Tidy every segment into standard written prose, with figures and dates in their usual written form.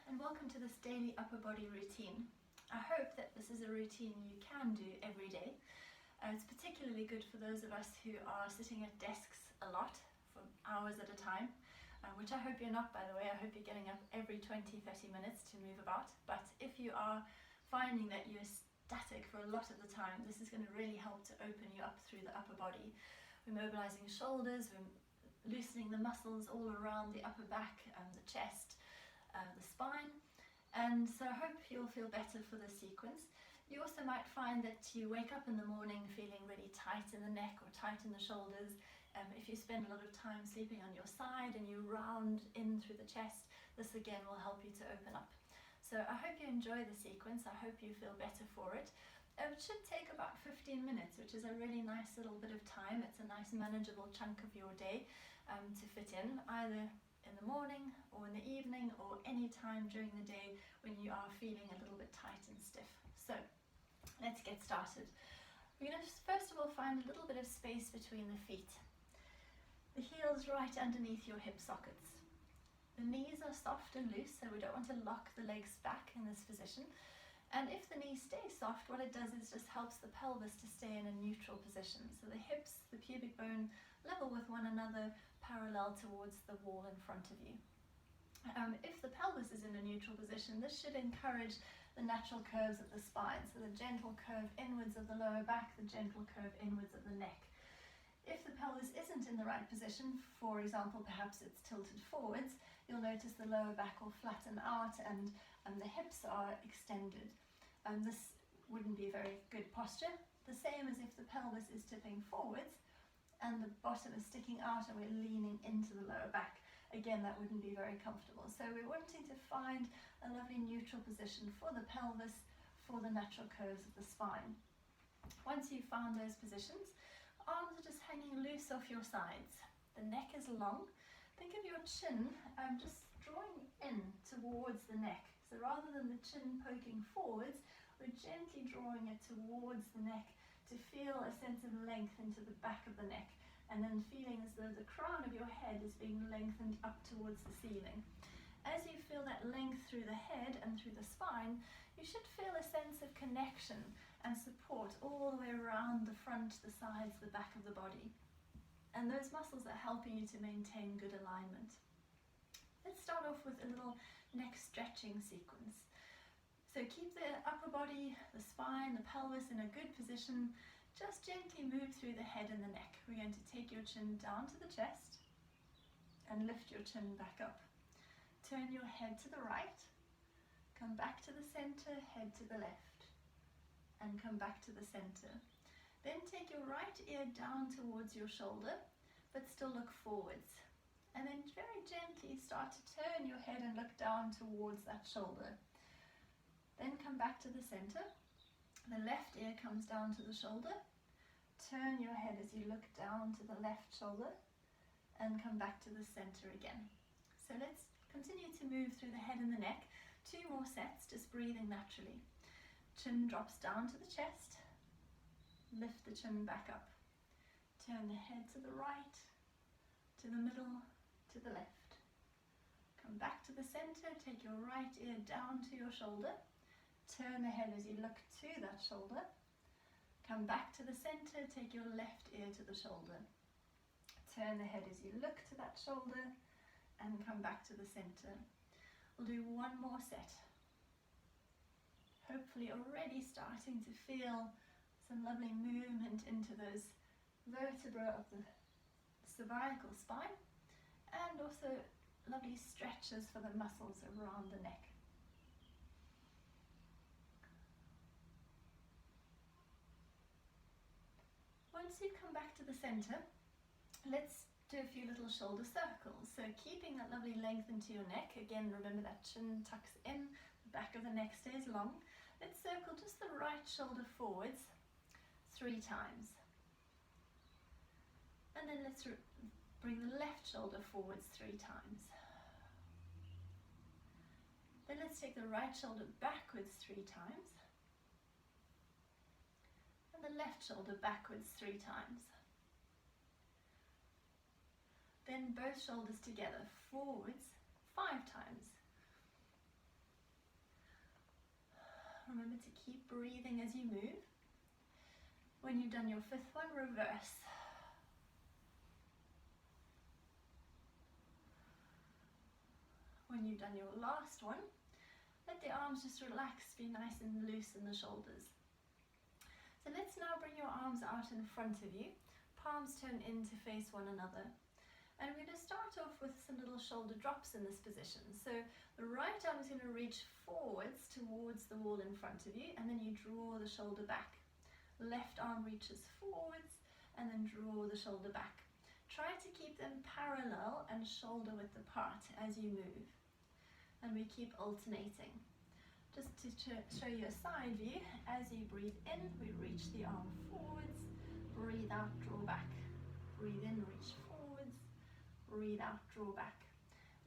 and welcome to this daily upper body routine. I hope that this is a routine you can do every day. It's particularly good for those of us who are sitting at desks a lot for hours at a time, which I hope you're not, by the way. I hope you're getting up every 20-30 minutes to move about. But if you are finding that you're static for a lot of the time, this is going to really help to open you up through the upper body. We're mobilizing shoulders, we're loosening the muscles all around the upper back and the chest, the spine, and so I hope you'll feel better for this sequence. You also might find that you wake up in the morning feeling really tight in the neck or tight in the shoulders. If you spend a lot of time sleeping on your side and you round in through the chest, this again will help you to open up. So I hope you enjoy the sequence. I hope you feel better for it. It should take about 15 minutes, which is a really nice little bit of time. It's a nice manageable chunk of your day to fit in, either in the morning or in the evening or any time during the day when you are feeling a little bit tight and stiff. So let's get started. We're going to first of all find a little bit of space between the feet. The heels right underneath your hip sockets. The knees are soft and loose, so we don't want to lock the legs back in this position. And if the knees stay soft, what it does is just helps the pelvis to stay in a neutral position. So the hips, the pubic bone, level with one another, parallel towards the wall in front of you. If the pelvis is in a neutral position, this should encourage the natural curves of the spine. So the gentle curve inwards of the lower back, the gentle curve inwards of the neck. If the pelvis isn't in the right position, for example, perhaps it's tilted forwards, you'll notice the lower back will flatten out and the hips are extended. This wouldn't be a very good posture. The same as if the pelvis is tipping forwards and the bottom is sticking out and we're leaning into the lower back. Again, that wouldn't be very comfortable. So we're wanting to find a lovely neutral position for the pelvis, for the natural curves of the spine. Once you've found those positions, arms are just hanging loose off your sides. The neck is long. Think of your chin just drawing in towards the neck. So rather than the chin poking forwards, we're gently drawing it towards the neck to feel a sense of length into the back of the neck, and then feeling as though the crown of your head is being lengthened up towards the ceiling. As you feel that length through the head and through the spine, you should feel a sense of connection and support all the way around the front, the sides, the back of the body. And those muscles are helping you to maintain good alignment. Let's start off with a little neck stretching sequence. So keep the upper body, the spine, the pelvis in a good position. Just gently move through the head and the neck. We're going to take your chin down to the chest and lift your chin back up. Turn your head to the right, come back to the center, head to the left, and come back to the center. Then take your right ear down towards your shoulder, but still look forwards. And then very gently start to turn your head and look down towards that shoulder. Then come back to the center. The left ear comes down to the shoulder. Turn your head as you look down to the left shoulder and come back to the center again. So let's continue to move through the head and the neck. 2 more sets, just breathing naturally. Chin drops down to the chest. Lift the chin back up. Turn the head to the right, to the middle, to the left. Come back to the center. Take your right ear down to your shoulder. Turn the head as you look to that shoulder. Come back to the center, take your left ear to the shoulder. Turn the head as you look to that shoulder and come back to the center. We'll do 1 more set. Hopefully already starting to feel some lovely movement into those vertebrae of the cervical spine, and also lovely stretches for the muscles around the neck. Once you come back to the center, let's do a few little shoulder circles. So keeping that lovely length into your neck, again remember that chin tucks in, the back of the neck stays long. Let's circle just the right shoulder forwards 3 times. And then let's bring the left shoulder forwards 3 times. Then let's take the right shoulder backwards 3 times. And the left shoulder backwards 3 times. Then both shoulders together, forwards 5 times. Remember to keep breathing as you move. When you've done your fifth one, reverse. When you've done your last one, let the arms just relax, be nice and loose in the shoulders. So let's now bring your arms out in front of you, palms turn in to face one another. And we're going to start off with some little shoulder drops in this position. So the right arm is going to reach forwards towards the wall in front of you, and then you draw the shoulder back. Left arm reaches forwards, and then draw the shoulder back. Try to keep them parallel and shoulder width apart as you move. And we keep alternating. Just to show you a side view, as you breathe in, we reach the arm forwards, breathe out, draw back. Breathe in, reach forwards, breathe out, draw back.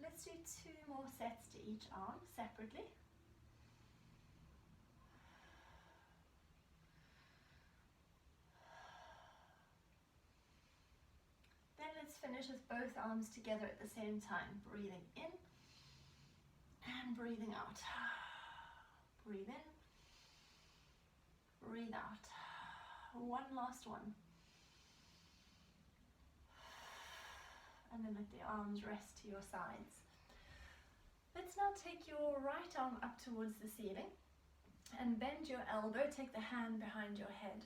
Let's do 2 more sets to each arm separately. Then let's finish with both arms together at the same time, breathing in and breathing out. Breathe in, breathe out. One last one. And then let the arms rest to your sides. Let's now take your right arm up towards the ceiling and bend your elbow, take the hand behind your head.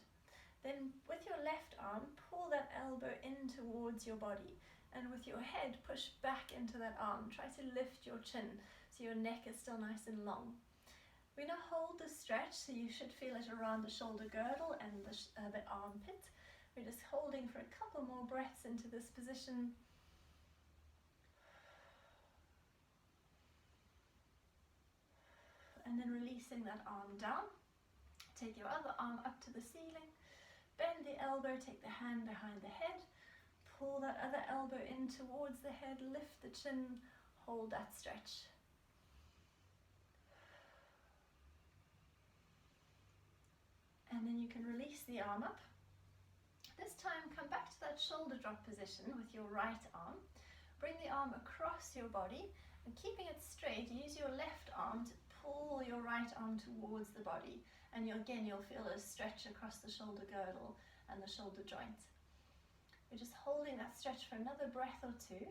Then with your left arm, pull that elbow in towards your body, and with your head, push back into that arm. Try to lift your chin so your neck is still nice and long. We're going to hold the stretch, so you should feel it around the shoulder girdle and the armpit. We're just holding for a couple more breaths into this position. And then releasing that arm down. Take your other arm up to the ceiling. Bend the elbow, take the hand behind the head. Pull that other elbow in towards the head, lift the chin, hold that stretch. And then you can release the arm up. This time come back to that shoulder drop position with your right arm. Bring the arm across your body and keeping it straight, use your left arm to pull your right arm towards the body. And again, you'll feel a stretch across the shoulder girdle and the shoulder joint. We're just holding that stretch for another breath or 2.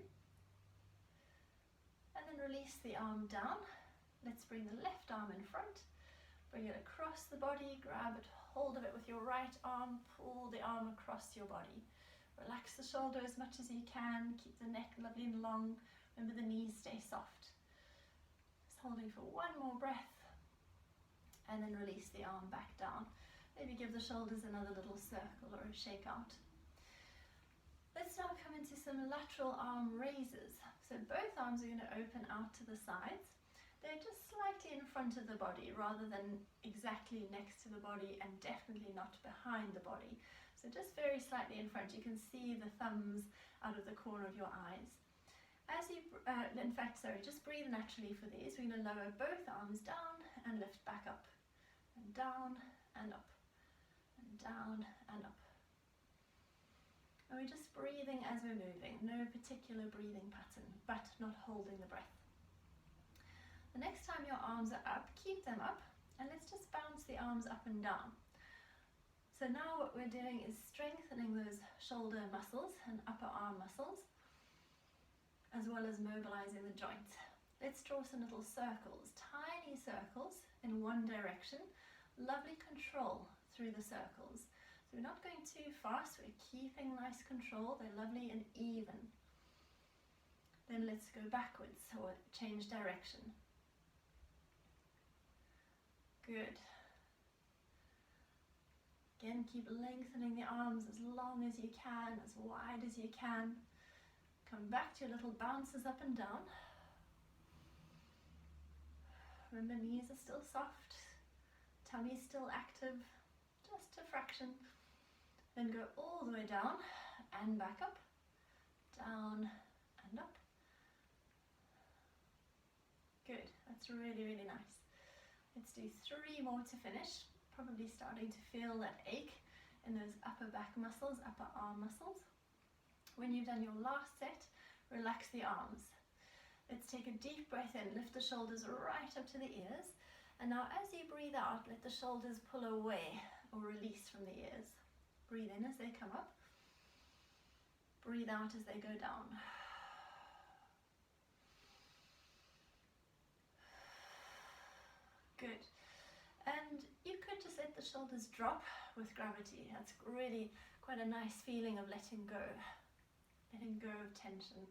And then release the arm down. Let's bring the left arm in front. Bring it across the body, grab it, hold of it with your right arm, pull the arm across your body. Relax the shoulder as much as you can, keep the neck lovely and long. Remember the knees stay soft. Just holding for 1 more breath. And then release the arm back down. Maybe give the shoulders another little circle or a shake out. Let's now come into some lateral arm raises. So both arms are going to open out to the sides. They're just slightly in front of the body rather than exactly next to the body, and definitely not behind the body. So just very slightly in front. You can see the thumbs out of the corner of your eyes. As you, just breathe naturally for these. We're going to lower both arms down and lift back up. And down and up. And down and up. And we're just breathing as we're moving. No particular breathing pattern, but not holding the breath. The next time your arms are up, keep them up, and let's just bounce the arms up and down. So now what we're doing is strengthening those shoulder muscles and upper arm muscles, as well as mobilizing the joint. Let's draw some little circles, tiny circles in one direction. Lovely control through the circles. So we're not going too fast, we're keeping nice control, they're lovely and even. Then let's go backwards or change direction. Good. Again, keep lengthening the arms as long as you can, as wide as you can. Come back to your little bounces up and down. Remember, knees are still soft, tummy still active, just a fraction. Then go all the way down and back up, down and up. Good, that's really, really nice. Let's do 3 more to finish. Probably starting to feel that ache in those upper back muscles, upper arm muscles. When you've done your last set, relax the arms. Let's take a deep breath in, lift the shoulders right up to the ears, And now as you breathe out, let the shoulders pull away or release from the ears. Breathe in as they come up. Breathe out as they go down. Good. And you could just let the shoulders drop with gravity. That's really quite a nice feeling of letting go of tension.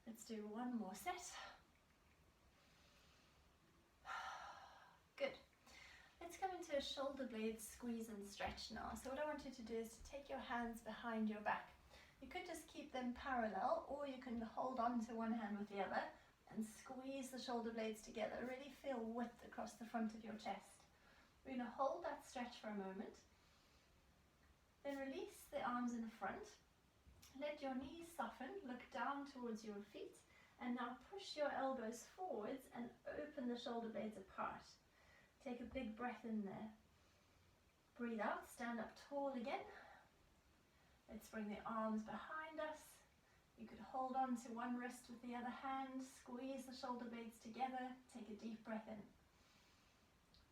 Let's do one more set. Good. Let's come into a shoulder blade squeeze and stretch now. So what I want you to do is to take your hands behind your back. You could just keep them parallel, or you can hold on to one hand with the other and squeeze the shoulder blades together. Really feel width across the front of your chest. We're going to hold that stretch for a moment. Then release the arms in front. Let your knees soften, look down towards your feet, and now push your elbows forwards and open the shoulder blades apart. Take a big breath in there. Breathe out, stand up tall again. Let's bring the arms behind us. You could hold on to one wrist with the other hand, squeeze the shoulder blades together, take a deep breath in.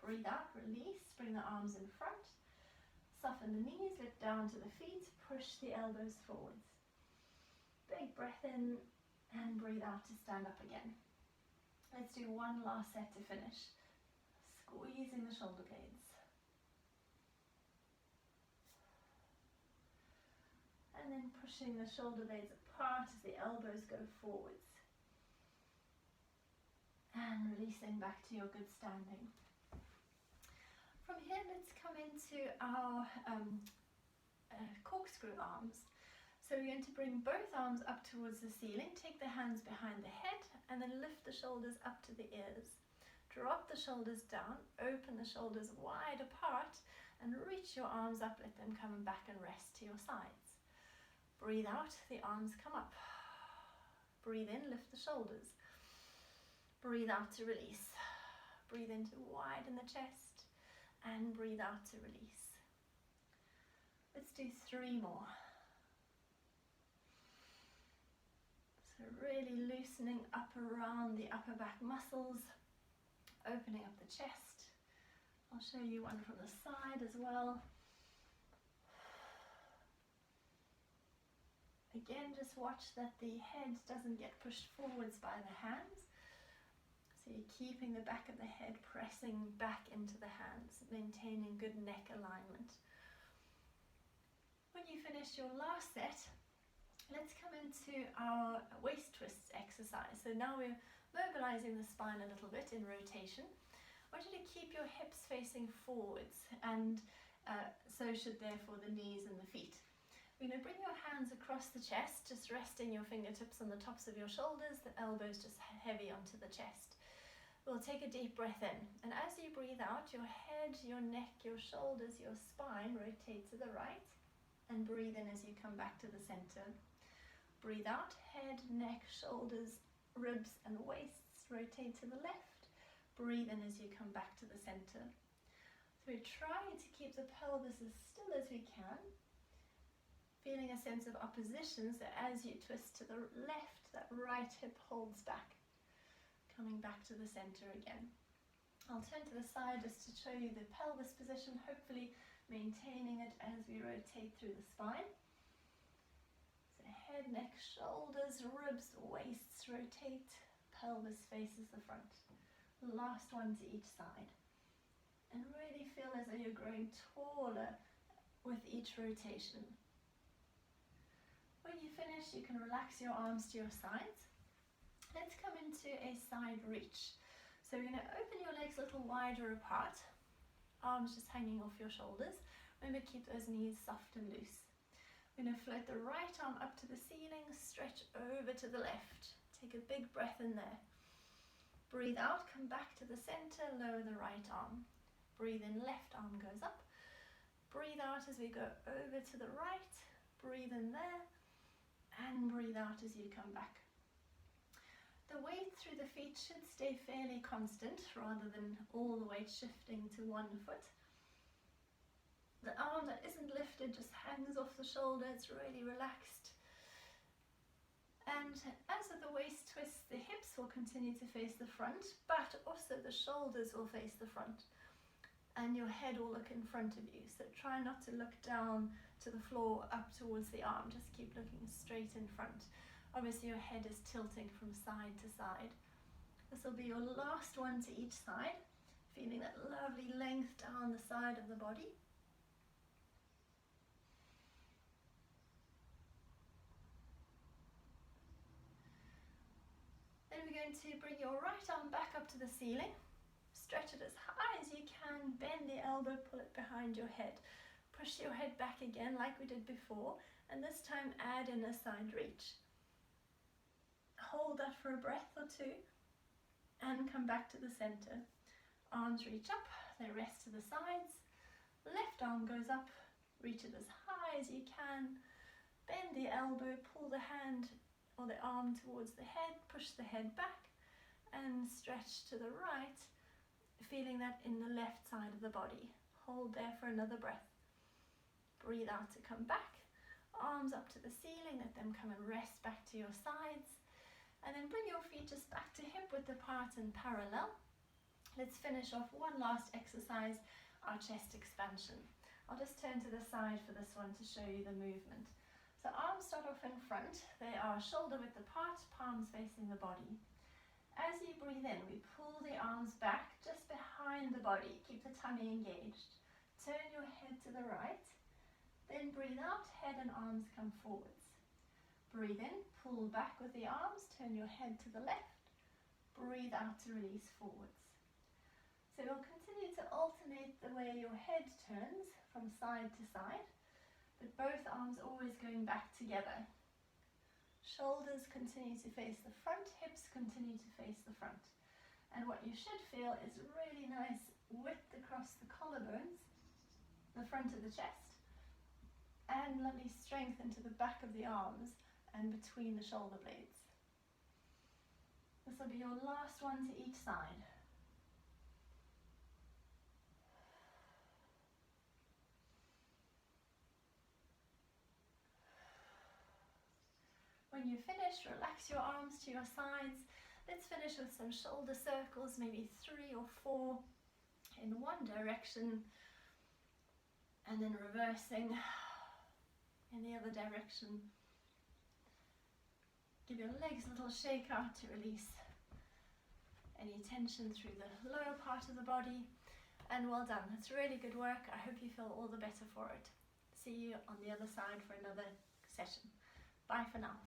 Breathe out, release, bring the arms in front. Soften the knees, lift down to the feet, push the elbows forwards. Big breath in and breathe out to stand up again. Let's do one last set to finish. Squeezing the shoulder blades. And then pushing the shoulder blades apart as the elbows go forwards. And releasing back to your good standing. From here, let's come into our corkscrew arms. So we're going to bring both arms up towards the ceiling, take the hands behind the head, and then lift the shoulders up to the ears. Drop the shoulders down, open the shoulders wide apart, and reach your arms up, let them come back and rest to your sides. Breathe out, the arms come up. Breathe in, lift the shoulders. Breathe out to release. Breathe in to widen the chest. And breathe out to release. Let's do 3 more. So really loosening up around the upper back muscles, opening up the chest. I'll show you one from the side as well. Again, just watch that the head doesn't get pushed forwards by the hands. So you're keeping the back of the head pressing back into the hands, maintaining good neck alignment. When you finish your last set, let's come into our waist twists exercise. So now we're mobilizing the spine a little bit in rotation. I want you to keep your hips facing forwards, and so should therefore the knees and the feet. We're going to bring your hands across the chest, just resting your fingertips on the tops of your shoulders, the elbows just heavy onto the chest. We'll take a deep breath in, and as you breathe out, your head, your neck, your shoulders, your spine rotate to the right, and breathe in as you come back to the center. Breathe out, head, neck, shoulders, ribs and waists rotate to the left. Breathe in as you come back to the center. So we're trying to keep the pelvis as still as we can, feeling a sense of opposition, so as you twist to the left, that right hip holds back. Coming back to the center again. I'll turn to the side just to show you the pelvis position, hopefully maintaining it as we rotate through the spine. So head, neck, shoulders, ribs, waists rotate, pelvis faces the front. Last one to each side. And really feel as though you're growing taller with each rotation. When you finish, you can relax your arms to your sides. Let's come into a side reach. So we're going to open your legs a little wider apart, arms just hanging off your shoulders. Remember, keep those knees soft and loose. We're going to float the right arm up to the ceiling, stretch over to the left. Take a big breath in there. Breathe out, come back to the center, lower the right arm. Breathe in, left arm goes up. Breathe out as we go over to the right. Breathe in there, and breathe out as you come back. The weight through the feet should stay fairly constant rather than all the weight shifting to one foot. The arm that isn't lifted just hangs off the shoulder, it's really relaxed. And as with the waist twist, the hips will continue to face the front, but also the shoulders will face the front. And your head will look in front of you. So try not to look down to the floor, up towards the arm. Just keep looking straight in front. Obviously your head is tilting from side to side. This will be your last one to each side. Feeling that lovely length down the side of the body. Then we're going to bring your right arm back up to the ceiling. Stretch it as high as you can, bend the elbow, pull it behind your head. Push your head back again like we did before, and this time add in a side reach. Hold that for a breath or two, and come back to the center. Arms reach up, they rest to the sides. Left arm goes up, reach it as high as you can. Bend the elbow, pull the hand or the arm towards the head, push the head back, and stretch to the right, feeling that in the left side of the body. Hold there for another breath. Breathe out to come back. Arms up to the ceiling, let them come and rest back to your sides. And then bring your feet just back to hip width apart and parallel. Let's finish off one last exercise, our chest expansion. I'll just turn to the side for this one to show you the movement. So arms start off in front. They are shoulder width apart, palms facing the body. As you breathe in, we pull the arms back just behind the body. Keep the tummy engaged. Turn your head to the right. Then breathe out, head and arms come forwards. Breathe in, pull back with the arms, turn your head to the left. Breathe out to release forwards. So you'll continue to alternate the way your head turns from side to side, but both arms always going back together. Shoulders continue to face the front, hips continue to face the front. And what you should feel is really nice width across the collarbones, the front of the chest, and lovely strength into the back of the arms and between the shoulder blades. This will be your last one to each side. When you finish, relax your arms to your sides. Let's finish with some shoulder circles, maybe 3 or 4 in one direction, and then reversing in the other direction. Give your legs a little shake out to release any tension through the lower part of the body. And well done, that's really good work. I hope you feel all the better for it. See you on the other side for another session. Bye for now.